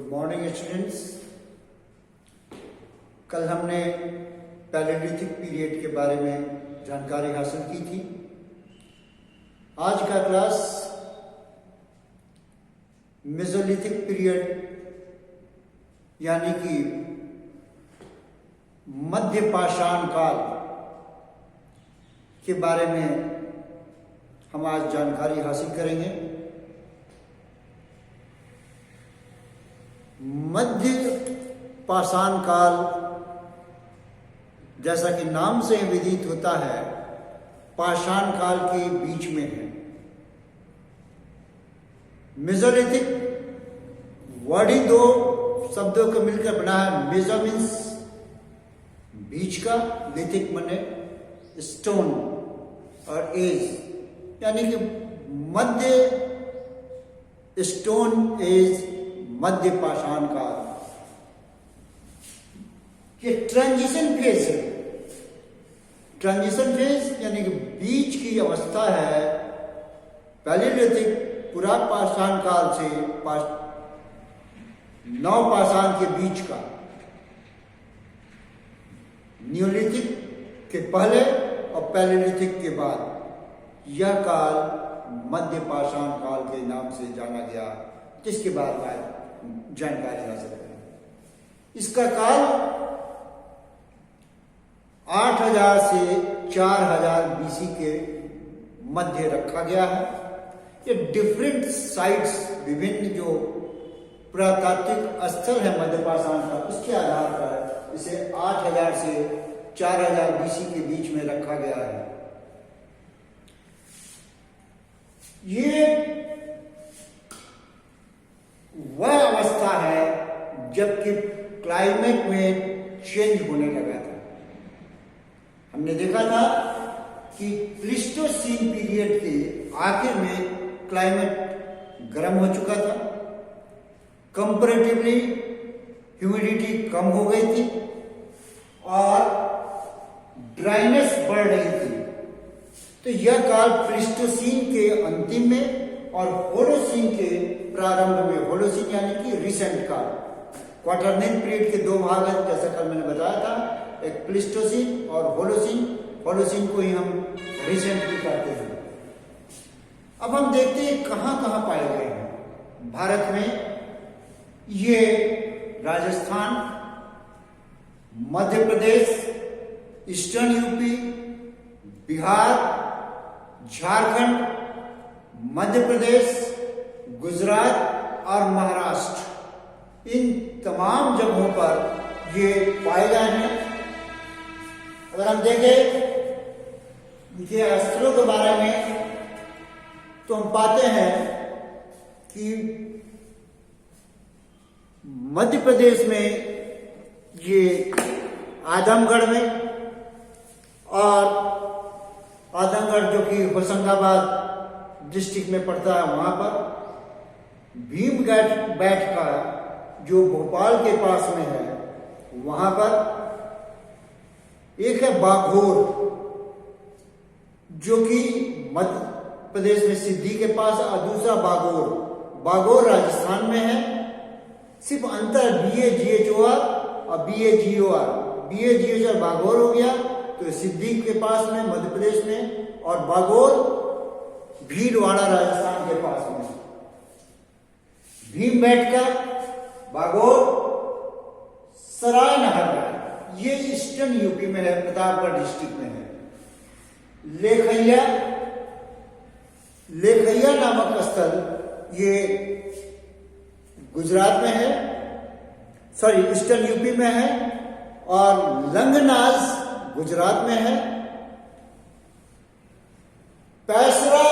Good morning students. कल हमने palaeolithic period के बारे में जानकारी हासिल की थी। आज का क्लास मेसोलिथिक पीरियड यानी कि मध्य पाषाण काल के बारे में हम आज जानकारी हासिल करेंगे। मध्य पाषाण काल जैसा कि नाम से विदित होता है, पाषाण काल के बीच में है। मेसोलिथिक वर्ड ही दो शब्दों को मिलकर बना है। मेसो मीन्स बीच का, लिथिक माने स्टोन और एज यानी कि मध्य स्टोन एज, मध्य पाषाण काल के ट्रांजिशन फेज है। ट्रांजिशन फेज यानी कि बीच की अवस्था है पैलेलिथिक पुरा पाषाण काल से नव पाषाण के बीच का। न्यूलिथिक के पहले और पैलेलिथिक के बाद यह काल मध्य पाषाण काल के नाम से जाना गया, जिसके बारे में जानकारी हासिल करें। इसका काल 8000 से 4000 बीसी के मध्य रखा गया है। ये डिफरेंट साइट्स, विभिन्न जो पुरातात्विक स्थल है मध्य पाषाण का, उसके आधार पर इसे 8000 से 4000 बीसी के बीच में रखा गया है। ये वह अवस्था है जबकि क्लाइमेट में चेंज होने लगा था। हमने देखा था कि प्लीस्टोसीन पीरियड के आखिर में क्लाइमेट गर्म हो चुका था, कंपैरेटिवली ह्यूमिडिटी कम हो गई थी और ड्राइनेस बढ़ रही थी। तो यह काल प्लीस्टोसीन के अंतिम में और होलोसीन के प्रारंभ में, होलोसीन यानी कि रिसेंट काल, क्वाटरनेल पीरियड के दो भाग हैं जैसा कल मैंने बताया था, एक प्लीस्टोसीन और होलोसीन। होलोसीन को ही हम रिसेंट भी कहते हैं। अब हम देखते हैं कहां कहां पाए गए हैं भारत में। ये राजस्थान, मध्य प्रदेश, ईस्टर्न यूपी, बिहार, झारखंड, मध्य प्रदेश, गुजरात और महाराष्ट्र, इन तमाम जगहों पर ये पाए गए हैं। अगर हम देखें इनके स्थलों के बारे में तो हम पाते हैं कि मध्य प्रदेश में ये आजमगढ़ में, और आजमगढ़ जो कि होशंगाबाद डिस्ट्रिक्ट में पड़ता है, वहां पर भीमबेटका का जो भोपाल के पास में है, वहां पर एक है बाघोर जो कि मध्य प्रदेश में सिद्धि के पास, और दूसरा बागोर, बागोर राजस्थान में है। सिर्फ अंतर BAGHOR और BAGOR, BAGHOR बागोर हो गया तो सिद्धि के पास में मध्य प्रदेश में, और बागोर भीलवाड़ा राजस्थान के पास में। भीमबेटका, बागोर, सरायनगर में, ये ईस्टर्न यूपी में है, प्रतापगढ़ डिस्ट्रिक्ट में है। लेखैया नामक स्थल ये गुजरात में है, सॉरी ईस्टर्न यूपी में है, और लंगनाज गुजरात में है। पैसरा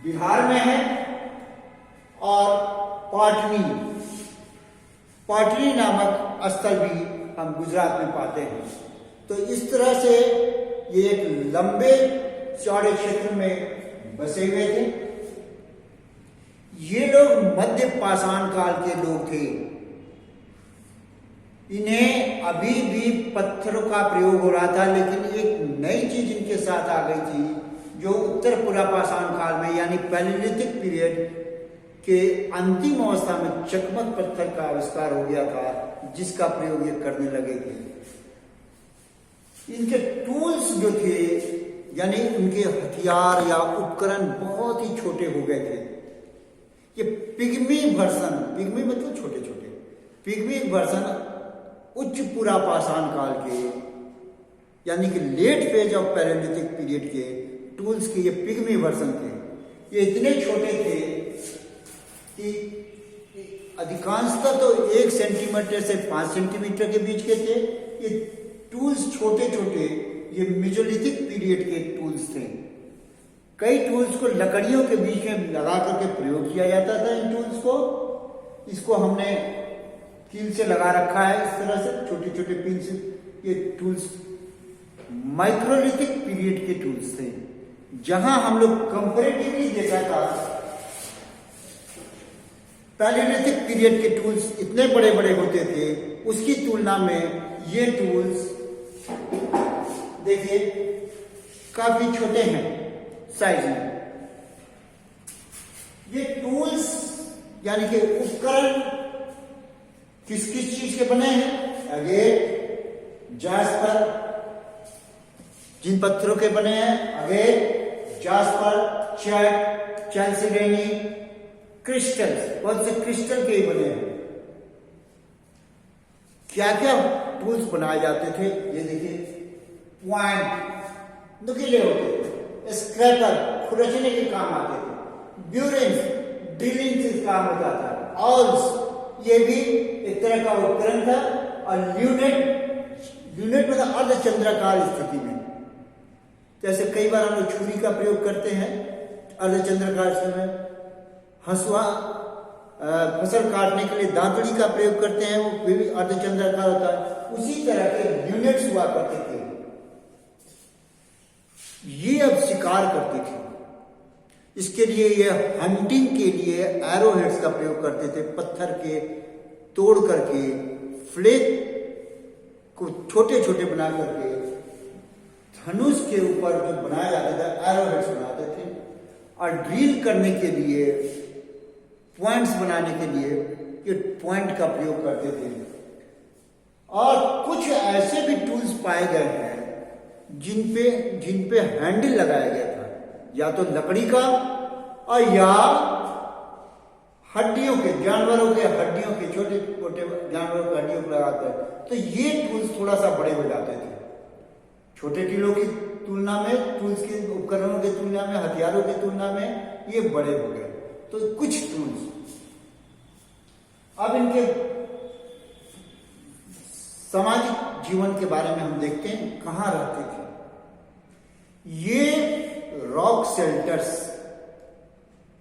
बिहार में है, और पाटनी नामक स्थल भी हम गुजरात में पाते हैं। तो इस तरह से ये एक लंबे चौड़े क्षेत्र में बसे हुए थे। ये लोग मध्य पाषाण काल के लोग थे। इन्हें अभी भी पत्थरों का प्रयोग हो रहा था, लेकिन एक नई चीज इनके साथ आ गई थी जो उत्तर पुरा पाषाण काल में यानी पैलेलिथिक पीरियड के अंतिम अवस्था में चकमक पत्थर का आविष्कार हो गया था, जिसका प्रयोग ये करने लगे थे। इनके टूल्स जो थे, यानी उनके हथियार या उपकरण बहुत ही छोटे हो गए थे। ये पिग्मी वर्जन, पिग्मी मतलब छोटे छोटे, पिग्मी वर्जन उच्च पुरापाषाण काल के, यानी कि late phase of palaeolithic period के टूल्स के ये पिग्मी वर्जन थे। ये इतने छोटे थे कि अधिकांशतः तो 1 सेंटीमीटर से 5 सेंटीमीटर के बीच के थे। ये टूल्स छोटे छोटे, ये मेसोलिथिक पीरियड के टूल्स थे। कई टूल्स को लकड़ियों के बीच में लगा करके प्रयोग किया जाता था। इन टूल्स को, इसको हमने कील से लगा रखा है इस तरह से, छोटे छोटे पिन से। ये टूल्स माइक्रोलिथिक पीरियड के टूल्स थे, जहां हम लोग कंपैरेटिवली देखा था पैलेलिथिक पीरियड के टूल्स इतने बड़े बड़े होते थे, उसकी तुलना में ये टूल्स देखिए काफी छोटे हैं साइज में। ये टूल्स यानी कि उपकरण किस किस चीज के बने हैं? अगेट, जास्पर, जिन पत्थरों के बने हैं, अगेट, जास्पर, चैट, चैल्सिडेनी, क्रिस्टल, बहुत से क्रिस्टल के ही बने हैं। क्या क्या टूल्स बनाए जाते थे ये देखिए। पॉइंट नुकीले होते थे, स्क्रैपर खुरचने के काम आते थे, ब्यूरेंस ड्रिलिंग से काम होता था, ऑल्स ये भी एक तरह का उपकरण था, और ल्यूनेट मतलब अर्धचंद्राकार स्थिति में, जैसे कई बार हम लोग छुरी का प्रयोग करते हैं अर्धचंद्राकार स्थिति में, हंसुआ फसल काटने के लिए दांतड़ी का प्रयोग करते हैं, वो भी अर्धचंद्राकार होता है। उसी तरह के यूनिट्स हुआ करते थे। ये अब शिकार करते थे, इसके लिए ये हंटिंग के लिए एरो हेड्स का प्रयोग करते थे। पत्थर के तोड़ करके फ्लेक को छोटे छोटे बना करके धनुष के ऊपर जो बनाया जाता था एरो हेड्स बनाते थे, और ड्रिल करने के लिए, पॉइंट्स बनाने के लिए ये पॉइंट का प्रयोग करते थे। और कुछ ऐसे भी टूल्स पाए गए हैं जिन पे हैंडल लगाया गया था, या तो लकड़ी का और या हड्डियों के, जानवरों के हड्डियों के, छोटे छोटे जानवरों के हड्डियों को लगाते हैं। तो ये टूल्स थोड़ा सा बड़े हो जाते थे। छोटे टीलों की तुलना में, टूल्स के उपकरणों की तुलना में, हथियारों की तुलना में ये बड़े हो गए। तो कुछ टूल्स, अब इनके सामाजिक जीवन के बारे में हम देखते हैं, कहां रहते थे ये रॉक शेल्टर्स,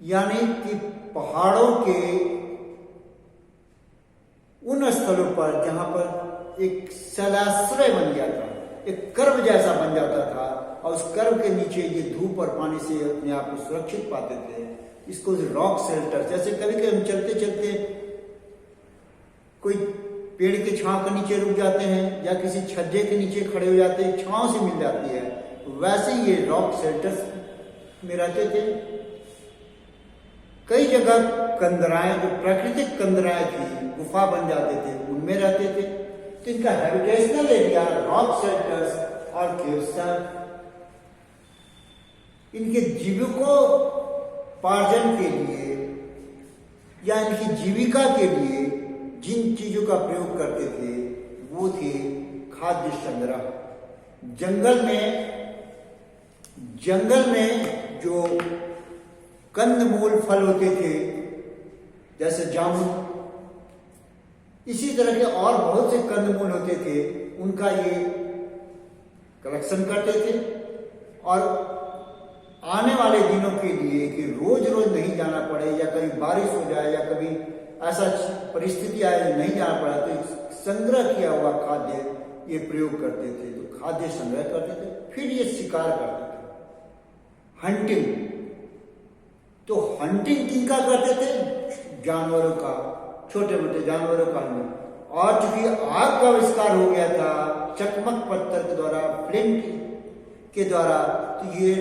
यानी कि पहाड़ों के उन स्थलों पर जहां पर एक शैलाश्रय बन गया था, एक कर्व जैसा बन जाता था, और उस कर्व के नीचे ये धूप और पानी से अपने आप को सुरक्षित पाते थे। इसको रॉक शेल्टर, जैसे कभी कभी हम चलते चलते कोई पेड़ के छांव के नीचे रुक जाते हैं, या किसी छज्जे के नीचे खड़े हो जाते हैं, छांव से मिल जाती है, वैसे ये रॉक शेल्टर्स में रहते थे। कई जगह कंदराएं, जो प्राकृतिक कंदराएं थी, गुफा बन जाते थे, उनमें रहते थे। तो इनका हैबिटेशनल एरिया रॉक शेल्टर्स और केव्स था। इनके जीविकोपार्जन के लिए या इनकी जीविका के लिए जिन चीजों का प्रयोग करते थे वो थे खाद्य संग्रह। जंगल में जो कंदमूल फल होते थे, जैसे जामुन, इसी तरह के और बहुत से कंदमूल होते थे, उनका ये कलेक्शन करते थे। और आने वाले दिनों के लिए कि रोज रोज नहीं जाना पड़े, या कभी बारिश हो जाए, या कभी ऐसा परिस्थिति आए नहीं जाना पड़ा, तो संग्रह किया हुआ खाद्य ये प्रयोग करते थे। तो खाद्य संग्रह करते थे, फिर ये शिकार करते थे। हंटिंग, तो हंटिंग किनका करते थे? जानवरों का, छोटे मोटे जानवरों का। और चूंकि आग का आविष्कार हो गया था चकमक पत्थर के द्वारा, फ्लिंट के द्वारा, तो ये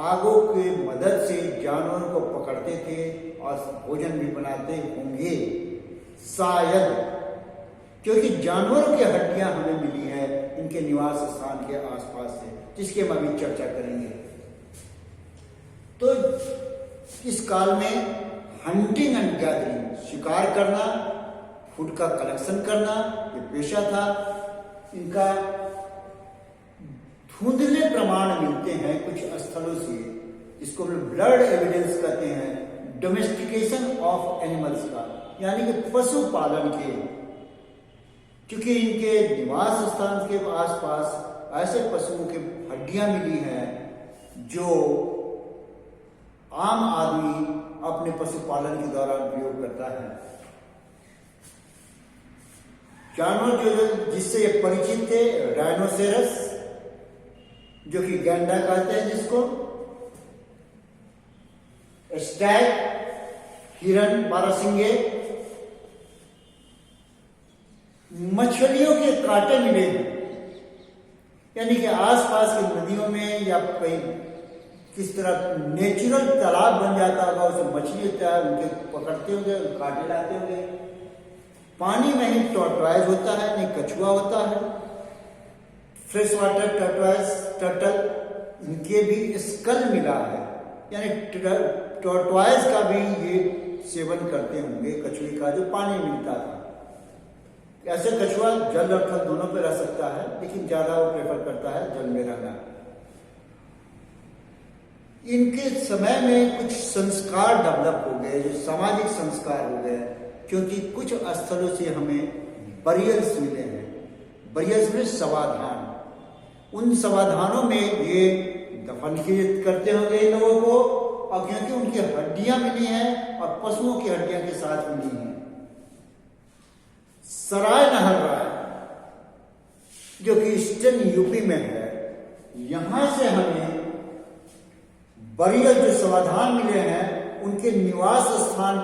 आगों के मदद से जानवरों को पकड़ते थे और भोजन भी बनाते होंगे शायद, क्योंकि जानवरों की हड्डियां हमें मिली है इनके निवास स्थान के आसपास से, जिसकी हम अभी चर्चा करेंगे। तो इस काल में हंटिंग एंड गैदरिंग, शिकार करना, फूड का कलेक्शन करना, ये पेशा था इनका। धुंधले प्रमाण मिलते हैं कुछ स्थलों से, इसको ब्लड एविडेंस कहते हैं, डोमेस्टिकेशन ऑफ एनिमल्स का, यानी कि पशु पालन के, क्योंकि इनके निवास स्थान के आसपास ऐसे पशुओं की हड्डियां मिली हैं जो आम आदमी अपने पशुपालन के दौरान प्रयोग करता है। जानवर जो जिससे ये परिचित थे, राइनोसेरस जो कि गैंडा कहते हैं जिसको, स्टैग, हिरन, बारहसिंगे, मछलियों के कांटे मिले, यानी कि आसपास की नदियों में या कहीं किस तरह नेचुरल तालाब बन जाता होगा, उसमें मछली होता है, उनके पकड़ते होंगे, कांटे लाते होंगे। पानी में ही टॉर्टॉइज होता है, नहीं कछुआ होता है, फ्रेश वाटर टॉर्टॉइज, टर्टल, इनके भी स्कल मिला है, यानी टॉर्टॉइज का भी ये सेवन करते होंगे, कछुए का जो पानी मिलता था। ऐसे कछुआ जल और थल दोनों पे रह सकता है, लेकिन ज्यादा वो प्रेफर करता है जल में रहना। इनके समय में कुछ संस्कार डेवलप हो गए, जो सामाजिक संस्कार हो गए, क्योंकि कुछ स्थलों से हमें बरियल्स मिले हैं। बरियल्स में समाधान, उन समाधानों में ये दफन करते होंगे इन लोगों को, और क्योंकि उनकी हड्डियां मिली हैं और पशुओं की हड्डियां के साथ मिली हैं। सराय नहर राय जो कि ईस्टर्न यूपी में है, यहां से हमें बरियल जो समाधान मिले हैं, उनके निवास स्थान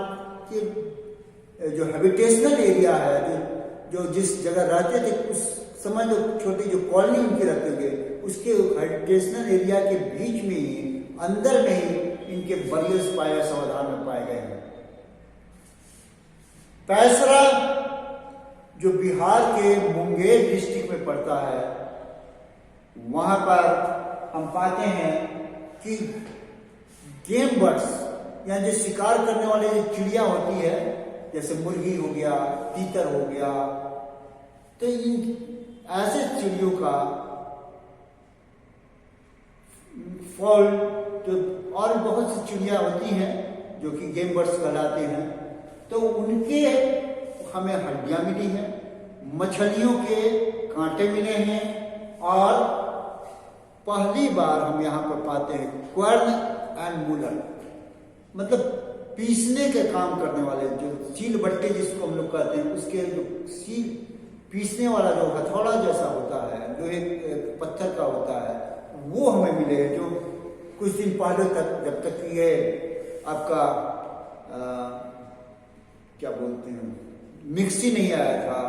के जो हैबिटेशनल एरिया है, जो जिस जगह रहते थे उस समय, जो छोटी जो कॉलोनी उनकी रहते हुए, उसके हैबिटेशनल एरिया के बीच में ही, अंदर में ही इनके बरियल्स पाए, समाधान में पाए गए हैं। पैसरा जो बिहार के मुंगेर डिस्ट्रिक्ट में पड़ता है, वहां पर हम पाते हैं कि गेम बर्ड्स, यानी जो शिकार करने वाले जो चिड़िया होती है, जैसे मुर्गी हो गया, तीतर हो गया, तो इन ऐसे चिड़ियों का फॉल, तो और बहुत सी चिड़िया होती हैं जो कि गेम बर्ड्स कहलाते हैं, तो उनके हमें हड्डियां मिली हैं, मछलियों के कांटे मिले हैं, और पहली बार हम यहाँ पर पाते हैं क्वर्न एंड मूलर, मतलब पीसने के काम करने वाले, जो सील बट्टे जिसको हम लोग कहते हैं, उसके जो सील पीसने वाला जो हथौड़ा जैसा होता है, जो एक पत्थर का होता है, वो हमें मिले हैं, जो कुछ दिन पहले तक, जब तक ये आपका क्या बोलते हैं, मिक्सी नहीं आया था,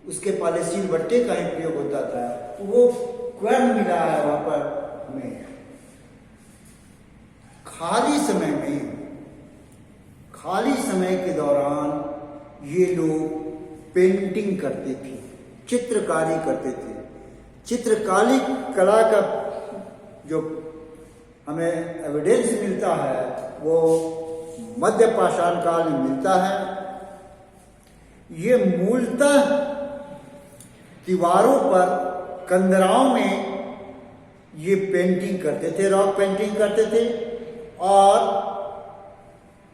उसके पहले सील बट्टे का ही प्रयोग होता था, तो वो क्वर्न मिला है वहां पर हमें। खाली समय के दौरान ये लोग पेंटिंग करते थे, चित्रकारी करते थे। चित्रकारी कला का जो हमें एविडेंस मिलता है वो मध्य पाषाण काल में मिलता है। ये मूलतः दीवारों पर, कंदराओं में ये पेंटिंग करते थे, रॉक पेंटिंग करते थे, और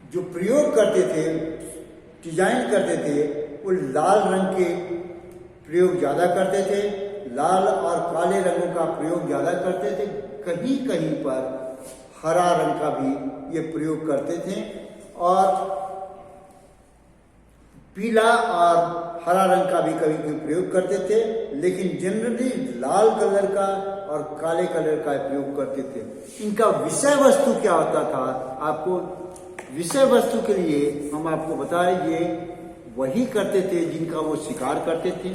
जो प्रयोग करते थे, डिजाइन करते थे, वो लाल रंग के प्रयोग ज्यादा करते थे, लाल और काले रंगों का प्रयोग ज्यादा करते थे, कहीं कहीं पर हरा रंग का भी ये प्रयोग करते थे, और पीला और हरा रंग का भी कभी कभी प्रयोग करते थे, लेकिन जनरली लाल कलर का और काले कलर का प्रयोग करते थे। इनका विषय वस्तु क्या होता था, आपको विषय वस्तु के लिए हम आपको बताएं, ये वही करते थे जिनका वो शिकार करते थे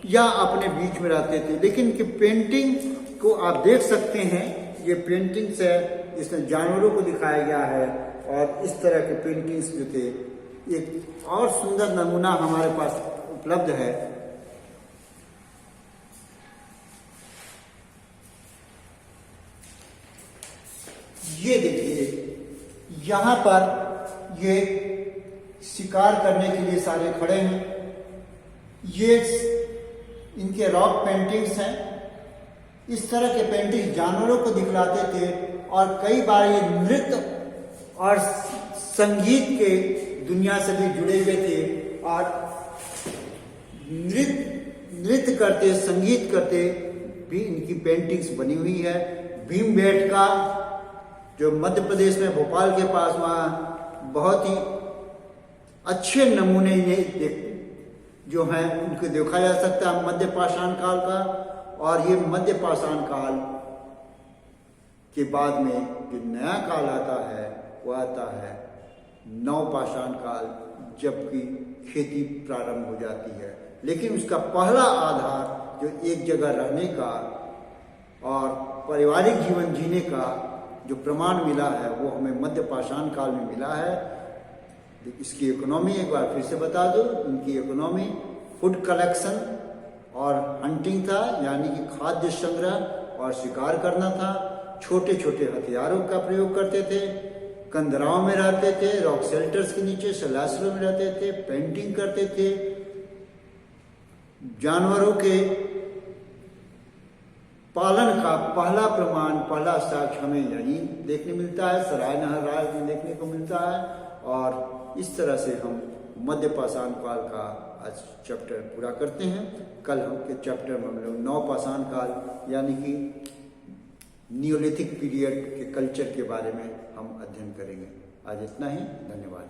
या अपने बीच में रहते थे। लेकिन कि पेंटिंग को आप देख सकते हैं, ये पेंटिंग्स है, इसमें जानवरों को दिखाया गया है और इस तरह के पेंटिंग्स जो थे। एक और सुंदर नमूना हमारे पास उपलब्ध है। ये देखिए, यहां पर ये शिकार करने के लिए सारे खड़े हैं। ये इनके रॉक पेंटिंग्स हैं। इस तरह के पेंटिंग जानवरों को दिखलाते थे और कई बार ये नृत्य और संगीत के दुनिया से भी जुड़े हुए थे और नृत्य करते, संगीत करते भी इनकी पेंटिंग्स बनी हुई है। भीमबेटका जो मध्य प्रदेश में भोपाल के पास, वहाँ बहुत ही अच्छे नमूने जो हैं उनको देखा जा सकता है मध्य पाषाण काल का। और ये मध्य पाषाण काल के बाद में जो नया काल आता है वो आता है नवपाषाण काल, जबकि खेती प्रारंभ हो जाती है। लेकिन उसका पहला आधार जो एक जगह रहने का और पारिवारिक जीवन जीने का जो प्रमाण मिला है वो हमें मध्य पाषाण काल में मिला है। इसकी इकोनॉमी एक बार फिर से बता दूं, इनकी इकोनॉमी फूड कलेक्शन और हंटिंग था, यानी कि खाद्य संग्रह और शिकार करना था। छोटे छोटे हथियारों का प्रयोग करते थे, कंदराओं में रहते थे, रॉक शेल्टर्स के नीचे सलासलों में रहते थे, पेंटिंग करते थे। जानवरों के पालन का पहला प्रमाण, पहला साक्ष्य हमें यही देखने मिलता है, सराय नहर राज में देखने को मिलता है। और इस तरह से हम मध्य पाषाण काल का आज चैप्टर पूरा करते हैं। कल हम के चैप्टर में हम लोग नवपाषाण काल यानी कि नियोलिथिक पीरियड के कल्चर के बारे में हम अध्ययन करेंगे। आज इतना ही, धन्यवाद।